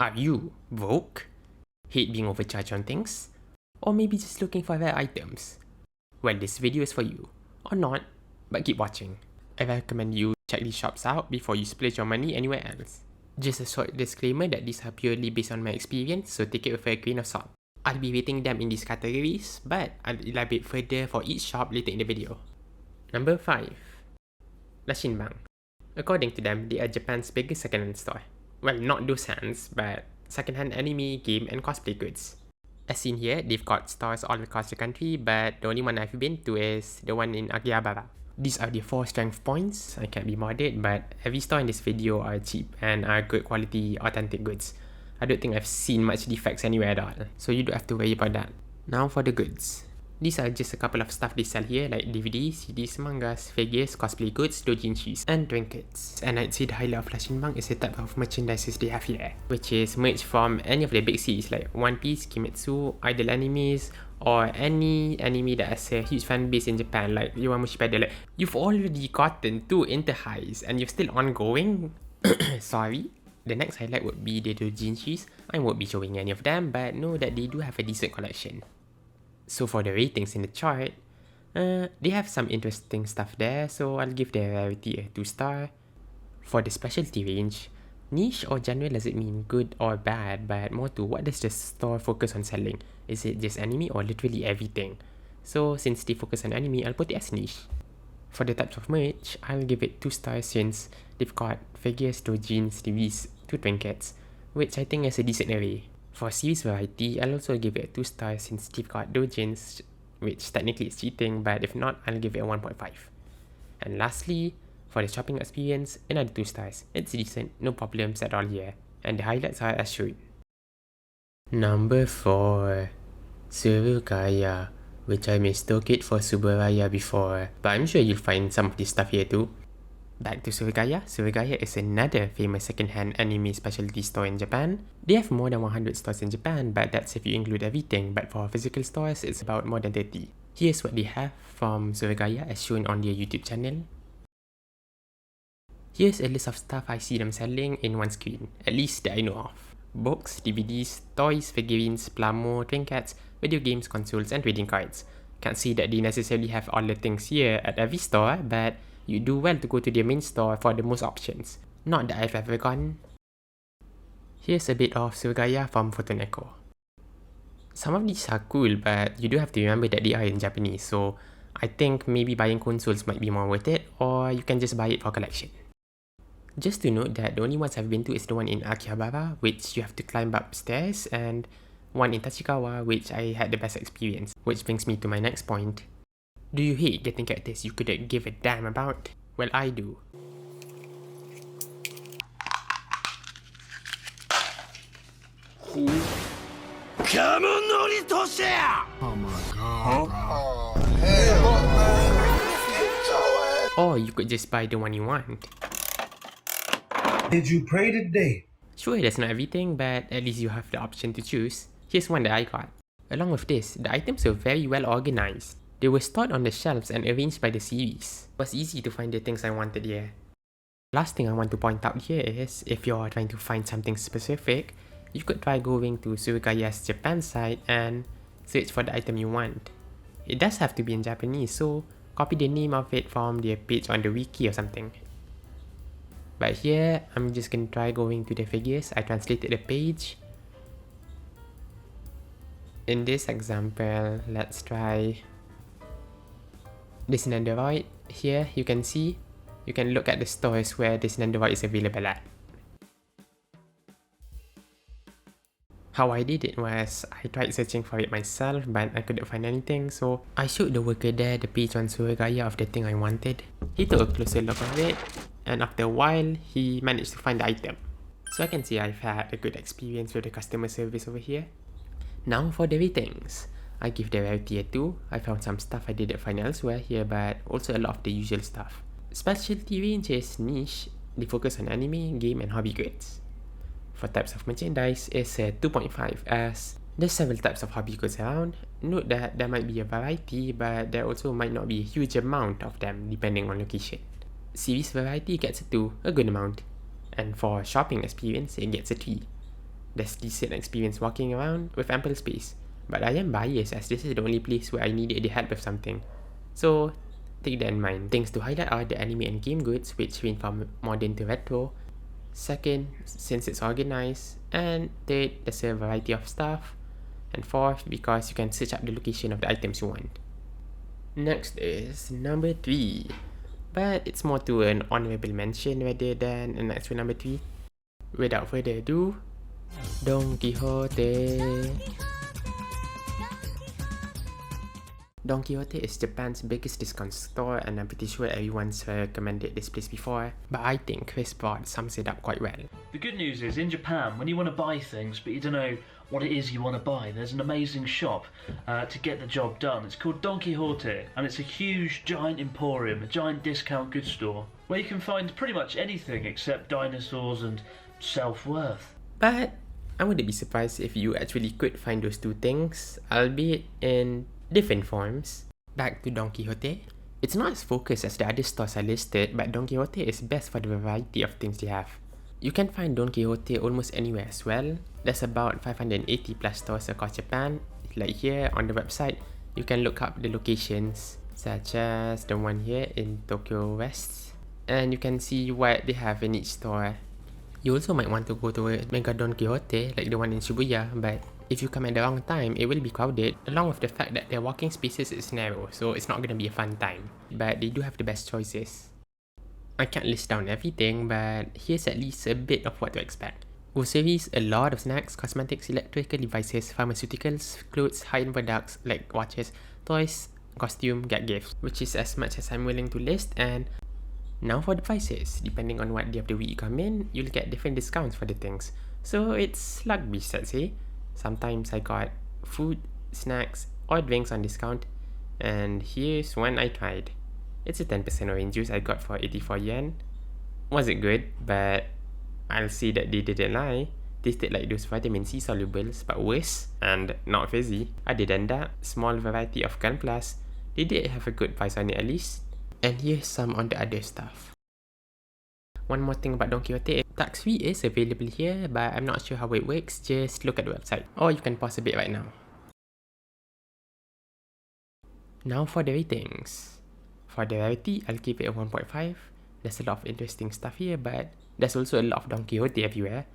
Are you broke? Hate being overcharged on things? Or maybe just looking for rare items? Well, this video is for you. Or not, but keep watching. I recommend you check these shops out before you splurge your money anywhere else. Just a short disclaimer that these are purely based on my experience, so take it with a grain of salt. I'll be rating them in these categories, but I'll elaborate further for each shop later in the video. Number 5. Lashinbang. According to them, they are Japan's biggest second-hand store. Well, not those hands, but second-hand anime, game, and cosplay goods. As seen here, they've got stores all across the country, but the only one I've been to is the one in Akihabara. These are the 4 strength points. I can't be moderate, but every store in this video are cheap and are good quality, authentic goods. I don't think I've seen much defects anywhere at all, so you don't have to worry about that. Now for the goods. These are just a couple of stuff they sell here, like DVDs, CDs, mangas, figures, cosplay goods, doujinshis, and trinkets. And I'd say the highlight of Lashinbang is the type of merchandise they have here, which is merch from any of the big series like One Piece, Kimetsu, Idol animes, or any anime that has a huge fan base in Japan, like Yowamushi Pedal. Like, you've already gotten 2 Inter-Highs and you're still ongoing? Sorry. The next highlight would be the doujinshis. I won't be showing any of them, but know that they do have a decent collection. So for the ratings in the chart, they have some interesting stuff there, so I'll give their rarity a 2-star. For the specialty range, niche or genre doesn't mean good or bad, but more to what does the store focus on selling? Is it just anime or literally everything? So since they focus on anime, I'll put it as niche. For the types of merch, I'll give it 2 stars since they've got figures, doujins, TVs, 2 trinkets, which I think is a decent array. For series variety, I'll also give it a 2 stars since they've got doujins, which technically is cheating, but if not, I'll give it a 1.5. And lastly, for the shopping experience, another 2 stars. It's decent, no problems at all here, and the highlights are as shown. Number 4. Surugaya, which I mistook it for Surugaya before, but I'm sure you'll find some of this stuff here too. Back to Surugaya. Surugaya is another famous second-hand anime specialty store in Japan. They have more than 100 stores in Japan, but that's if you include everything, but for physical stores, it's about more than 30. Here's what they have from Surugaya as shown on their YouTube channel. Here's a list of stuff I see them selling in one screen, at least that I know of. Books, DVDs, toys, figurines, plamo, trinkets, video games, consoles, and trading cards. Can't say that they necessarily have all the things here at every store, but you do well to go to their main store for the most options. Not that I've ever gone. Here's a bit of Surugaya from Photoneko. Some of these are cool, but you do have to remember that they are in Japanese, so I think maybe buying consoles might be more worth it, or you can just buy it for collection. Just to note that the only ones I've been to is the one in Akihabara, which you have to climb upstairs, and one in Tachikawa, which I had the best experience. Which brings me to my next point. Do you hate getting characters you couldn't give a damn about? Well, I do. Oh my god. Oh, hell, man. Or you could just buy the one you want. Did you pray today? Sure, that's not everything, but at least you have the option to choose. Here's one that I got. Along with this, the items were very well organized. They were stored on the shelves and arranged by the series. It was easy to find the things I wanted here. Last thing I want to point out here is, if you're trying to find something specific, you could try going to Surugaya's Japan site and search for the item you want. It does have to be in Japanese, so copy the name of it from their page on the wiki or something. But here, I'm just gonna try going to the figures. I translated the page. In this example, let's try this Nandoroid. Here, you can see, you can look at the stores where this Nandoroid is available at. How I did it was, I tried searching for it myself, but I couldn't find anything, so I showed the worker there the page on Surugaya of the thing I wanted. He took a closer look of it, and after a while, he managed to find the item. So I can say I've had a good experience with the customer service over here. Now for the ratings. I give the rarity a 2. I found some stuff I didn't find elsewhere here, but also a lot of the usual stuff. Specialty range is niche. They focus on anime, game, and hobby goods. For types of merchandise, it's a 2.5 as there's several types of hobby goods around. Note that there might be a variety, but there also might not be a huge amount of them depending on location. Series variety gets a 2, a good amount. And for shopping experience, it gets a 3. There's decent experience walking around with ample space, but I am biased as this is the only place where I needed the help with something. So take that in mind. Things to highlight are the anime and game goods, which range from modern to retro. Second, since it's organized. And third, there's a variety of stuff. And fourth, because you can search up the location of the items you want. Next is number 3. But it's more to an honorable mention rather than an actual number 3. Without further ado, Don Quijote. Don Quijote is Japan's biggest discount store, and I'm pretty sure everyone's recommended this place before, but I think Chris Broad sums it up quite well. The good news is, in Japan, when you want to buy things but you don't know what it is you want to buy, there's an amazing shop to get the job done. It's called Don Quijote, and it's a huge, giant emporium, a giant discount goods store, where you can find pretty much anything except dinosaurs and self-worth. But I wouldn't be surprised if you actually could find those two things, albeit in different forms. Back to Don Quijote. It's not as focused as the other stores are listed, but Don Quijote is best for the variety of things they have. You can find Don Quijote almost anywhere as well. There's about 580 plus stores across Japan. Like here on the website, you can look up the locations, such as the one here in Tokyo West, and you can see what they have in each store. You also might want to go to a Mega Don Quijote like the one in Shibuya, but if you come at the wrong time, it will be crowded, along with the fact that their walking spaces is narrow, so it's not going to be a fun time. But they do have the best choices. I can't list down everything, but here's at least a bit of what to expect. Groceries, a lot of snacks, cosmetics, electrical devices, pharmaceuticals, clothes, high-end products like watches, toys, costume, get gifts, which is as much as I'm willing to list. And now for the prices. Depending on what day of the week you come in, you'll get different discounts for the things. So it's slug beast, I'd say. Sometimes I got food, snacks, or drinks on discount. And here's one I tried. It's a 10% orange juice I got for 84 yen. Wasn't good, but I'll say that they didn't lie. Tasted like those vitamin C solubles, but worse and not fizzy. Other than that, small variety of Gun Plus. They did have a good price on it at least. And here's some on the other stuff. One more thing about Don Quijote, tax-free is available here, but I'm not sure how it works. Just look at the website, or you can pause a bit right now. Now for the ratings. For the rarity, I'll give it a 1.5. There's a lot of interesting stuff here, but there's also a lot of Don Quijote everywhere.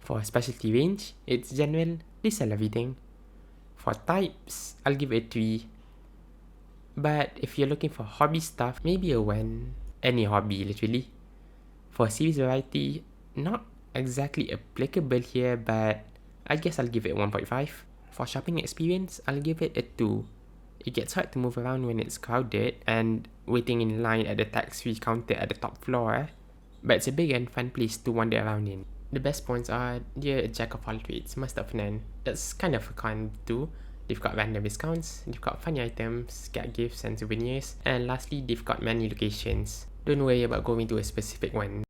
For specialty range, it's general, they sell everything. For types, I'll give it a 3. But if you're looking for hobby stuff, maybe a 1. Any hobby, literally. For series variety, not exactly applicable here, but I guess I'll give it a 1.5. For shopping experience, I'll give it a 2. It gets hard to move around when it's crowded and waiting in line at the tax-free counter at the top floor, but it's a big and fun place to wander around in. The best points are, they're a jack of all trades, must have none. That's kind of a con too. They've got random discounts, they've got funny items, get gifts and souvenirs, and lastly, they've got many locations. Don't worry about going to a specific one.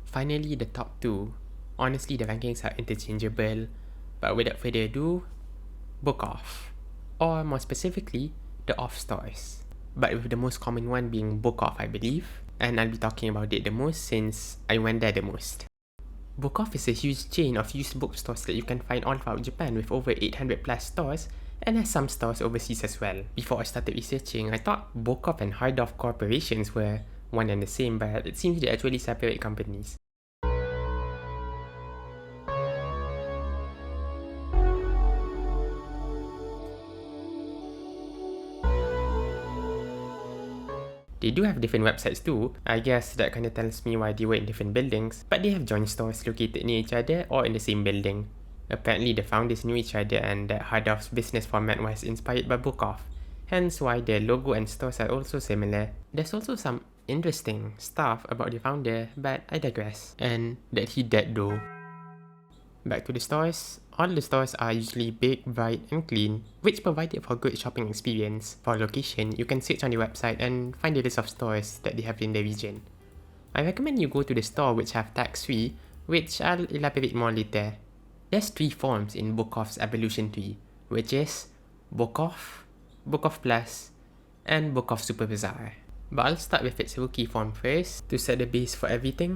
Finally, the top 2. Honestly, the rankings are interchangeable, but without further ado, Book Off. Or more specifically, the off stores. But with the most common one being Book Off, I believe, and I'll be talking about it the most since I went there the most. Book Off is a huge chain of used bookstores that you can find all throughout Japan with over 800 plus stores, and has some stores overseas as well. Before I started researching, I thought Book Off and Hard Off corporations were one and the same, but it seems they actually separate companies. They do have different websites too. I guess that kinda tells me why they were in different buildings, but they have joint stores located near each other or in the same building. Apparently the founders knew each other and that Hard Off's business format was inspired by Book Off, hence why their logo and stores are also similar. There's also some interesting stuff about the founder, but I digress. And that he dead though. Back to the stores. All the stores are usually big, bright and clean, which provided for a good shopping experience. For location, you can search on the website and find the list of stores that they have in the region. I recommend you go to the store which have tax-free, which I'll elaborate more later. There's 3 forms in Book Off's evolution tree, which is Book Off, Book Off Plus, and Book Off Super Bazaar. But I'll start with its rookie form first to set the base for everything.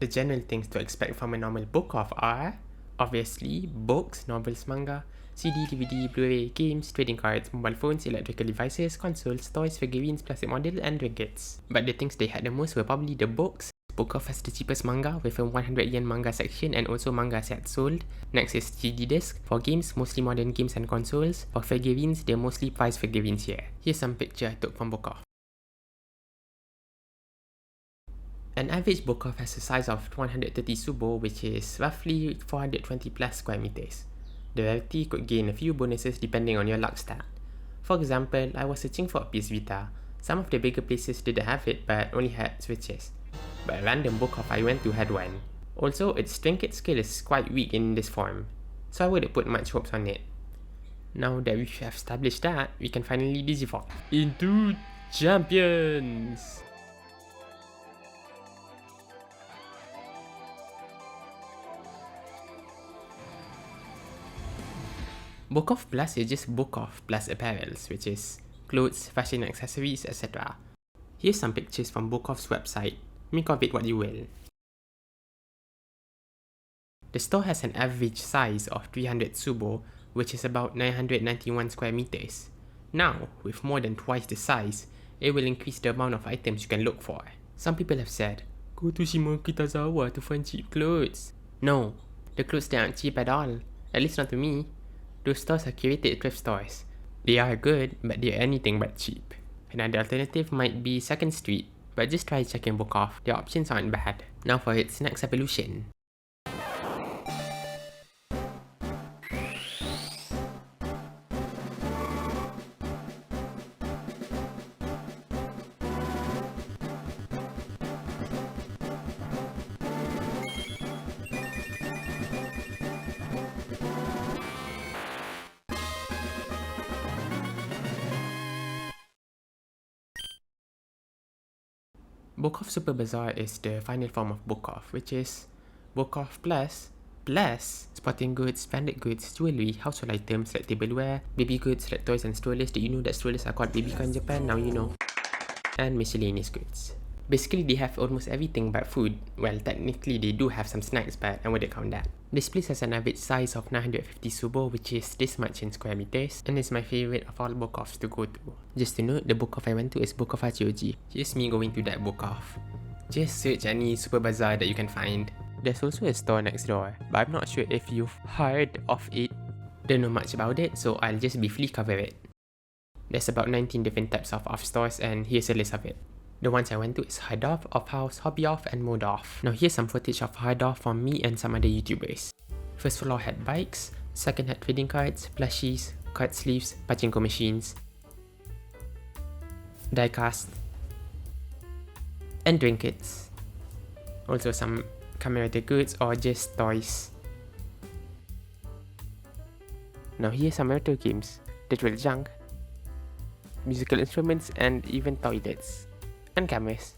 The general things to expect from a normal Book Off are Obviously, books, novels, manga, CD, DVD, Blu-ray, games, trading cards, mobile phones, electrical devices, consoles, toys, figurines, plastic model, and trinkets. But the things they had the most were probably the books. Book Off has the cheapest manga with a 100 yen manga section and also manga sets sold. Next is CD disc. For games, mostly modern games and consoles. For figurines, they're mostly prize figurines here. Here's some picture I took from Book Off. An average Book Off has a size of 130 tsubo, which is roughly 420 plus square meters. The rarity could gain a few bonuses depending on your luck stat. For example, I was searching for a PS Vita. Some of the bigger places didn't have it but only had switches. But a random Book Off I went to had one. Also, its trinket skill is quite weak in this form, so I wouldn't put much hopes on it. Now that we have established that, we can finally digivolve into champions! Book Off Plus is just Book Off plus apparels, which is clothes, fashion accessories, etc. Here's some pictures from Book Off's website. Make of it what you will. The store has an average size of 300 tsubo, which is about 991 square meters. Now, with more than twice the size, it will increase the amount of items you can look for. Some people have said, go to Shimokitazawa to find cheap clothes. No, the clothes there aren't cheap at all, at least not to me. Those stores are curated thrift stores. They are good, but they are anything but cheap. Another alternative might be 2nd Street, but just try checking Book Off. Their options aren't bad. Now for its next evolution. Book Off Super Bazaar is the final form of Book Off, which is Book Off plus sporting goods, branded goods, jewelry, household items like tableware, baby goods like toys and strollers. Did you know that strollers are called baby in Japan? Now you know. And miscellaneous goods. Basically, they have almost everything but food. Well, technically they do have some snacks, but I wouldn't count that. This place has an average size of 950 tsubo, which is this much in square meters, and it's my favorite of all Book Offs to go to. Just to note, the Book Off I went to is Book Off Hachioji. Here's me going to that Book Off. Just search any super bazaar that you can find. There's also a store next door, but I'm not sure if you've heard of it. Don't know much about it, so I'll just briefly cover it. There's about 19 different types of off stores, and here's a list of it. The ones I went to is Hard Off, Off House, Hobby Off, and Mode Off. Now here's some footage of Hard Off from me and some other YouTubers. First floor had bikes, second had trading cards, plushies, card sleeves, pachinko machines, diecast, and trinkets. Also some commemorative goods or just toys. Now here's some retro games, digital junk, musical instruments, and even toilets. And cameras.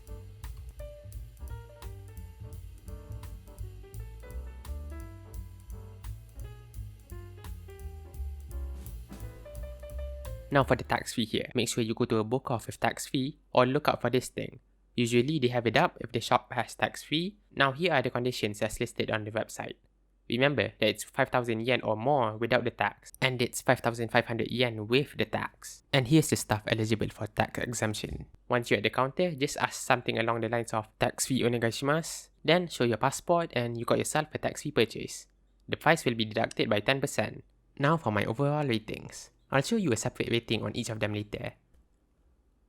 Now for the tax fee here, make sure you go to a Book Off with tax fee or look out for this thing. Usually they have it up if the shop has tax free. Now here are the conditions as listed on the website. Remember that it's 5,000 yen or more without the tax, and it's 5,500 yen with the tax. And here's the stuff eligible for tax exemption. Once you're at the counter, just ask something along the lines of tax-free onegaishimasu, then show your passport and you got yourself a tax-free purchase. The price will be deducted by 10%. Now for my overall ratings. I'll show you a separate rating on each of them later.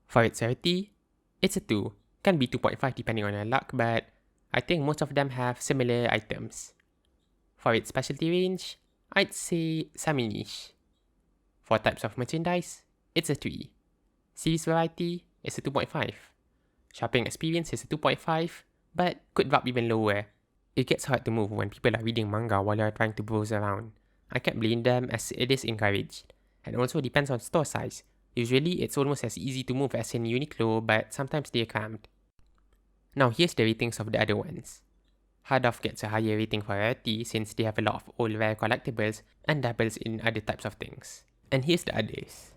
For its rarity, it's a 2. Can be 2.5 depending on your luck, but I think most of them have similar items. For its specialty range, I'd say semi-niche. For types of merchandise, it's a 3. Series variety is a 2.5. Shopping experience is a 2.5, but could drop even lower. It gets hard to move when people are reading manga while you're trying to browse around. I can't blame them as it is encouraged. And also depends on store size. Usually it's almost as easy to move as in Uniqlo, but sometimes they're cramped. Now here's the ratings of the other ones. Hard Off gets a higher rating for rarity since they have a lot of old rare collectibles and dabbles in other types of things. And here's the others.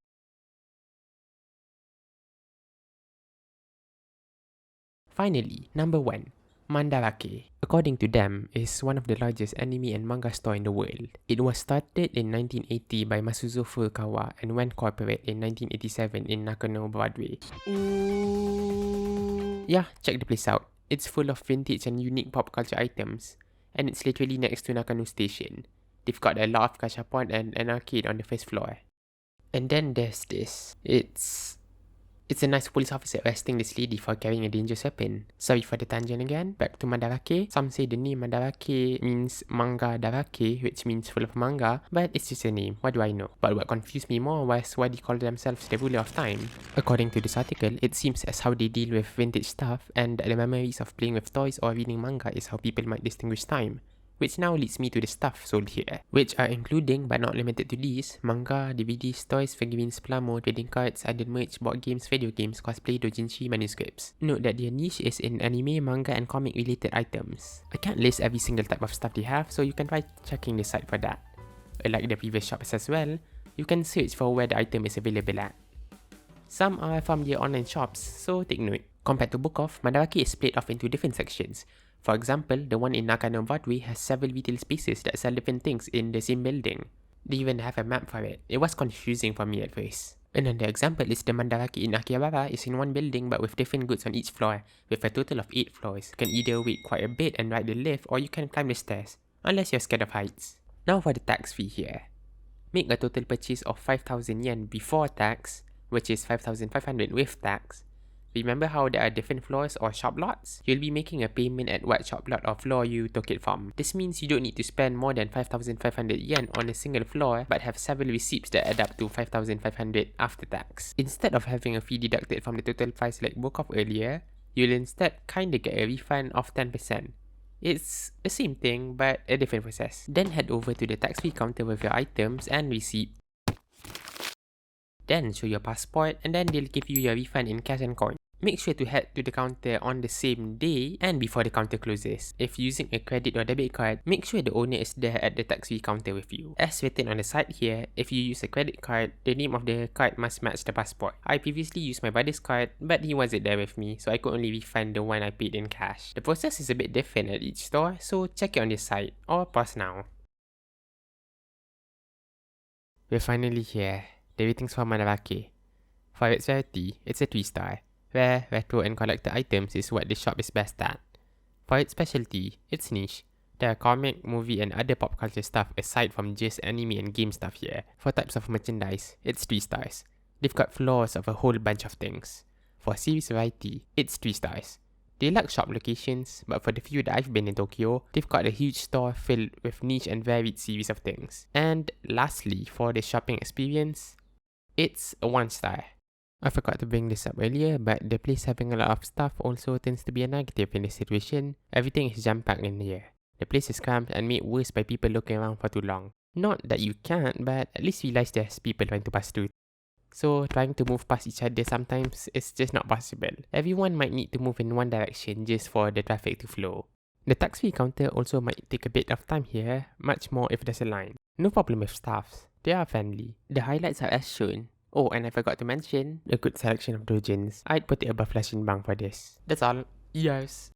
Finally, number 1. Mandarake, according to them, is one of the largest anime and manga store in the world. It was started in 1980 by Masuzo Furukawa and went corporate in 1987 in Nakano, Broadway. Yeah, check the place out. It's full of vintage and unique pop culture items, and it's literally next to Nakano Station. They've got a lot of gashapon and an arcade on the first floor. And then there's this. It's a nice police officer arresting this lady for carrying a dangerous weapon. Sorry for the tangent again. Back to Mandarake. Some say the name Mandarake means manga darake, which means full of manga, but it's just a name. What do I know? But what confused me more was why they call themselves the ruler of time. According to this article, it seems as how they deal with vintage stuff, and the memories of playing with toys or reading manga is how people might distinguish time. Which now leads me to the stuff sold here, which are including but not limited to these: manga, DVDs, toys, figurines, plamo, trading cards, other merch, board games, video games, cosplay, doujinshi, manuscripts. Note that their niche is in anime, manga, and comic related items. I can't list every single type of stuff they have, so you can try checking the site for that. Like the previous shops as well, you can search for where the item is available at. Some are from their online shops, so take note. Compared to Book Off, Mandarake is split off into different sections. For example, the one in Nakano Broadway has several retail spaces that sell different things in the same building. They even have a map for it. It was confusing for me at first. Another example is the Mandarake in Akihabara is in one building but with different goods on each floor, with a total of 8 floors. You can either wait quite a bit and ride the lift, or you can climb the stairs, unless you're scared of heights. Now for the tax fee here. Make a total purchase of 5,000 yen before tax, which is 5,500 with tax. Remember how there are different floors or shop lots? You'll be making a payment at what shop lot or floor you took it from. This means you don't need to spend more than 5,500 yen on a single floor, but have several receipts that add up to 5,500 after tax. Instead of having a fee deducted from the total price like Book Off earlier, you'll instead kinda get a refund of 10%. It's the same thing, but a different process. Then head over to the tax free counter with your items and receipt. Then show your passport, and then they'll give you your refund in cash and coin. Make sure to head to the counter on the same day and before the counter closes. If using a credit or debit card, make sure the owner is there at the tax-free counter with you. As written on the side here, if you use a credit card, the name of the card must match the passport. I previously used my brother's card, but he wasn't there with me, so I could only refund the one I paid in cash. The process is a bit different at each store, so check it on this site, or pause now. We're finally here. The ratings for Mandarake. For its rarity, it's a 3-star. Rare, retro, and collector items is what the shop is best at. For its specialty, it's niche. There are comic, movie, and other pop culture stuff aside from just anime and game stuff here. For types of merchandise, it's 3 stars. They've got floors of a whole bunch of things. For series variety, it's 3 stars. They lack shop locations, but for the few that I've been in Tokyo, they've got a huge store filled with niche and varied series of things. And lastly, for the shopping experience, it's a 1-star. I forgot to bring this up earlier, but the place having a lot of stuff also tends to be a negative in this situation. Everything is jam-packed in here. The place is cramped and made worse by people looking around for too long. Not that you can't, but at least realize there's people trying to pass through. So trying to move past each other sometimes is just not possible. Everyone might need to move in one direction just for the traffic to flow. The tax-free counter also might take a bit of time here, much more if there's a line. No problem with staffs. They are friendly. The highlights are as shown. Oh, and I forgot to mention, a good selection of doujins. I'd put it above Lashinbang for this. That's all. Yes.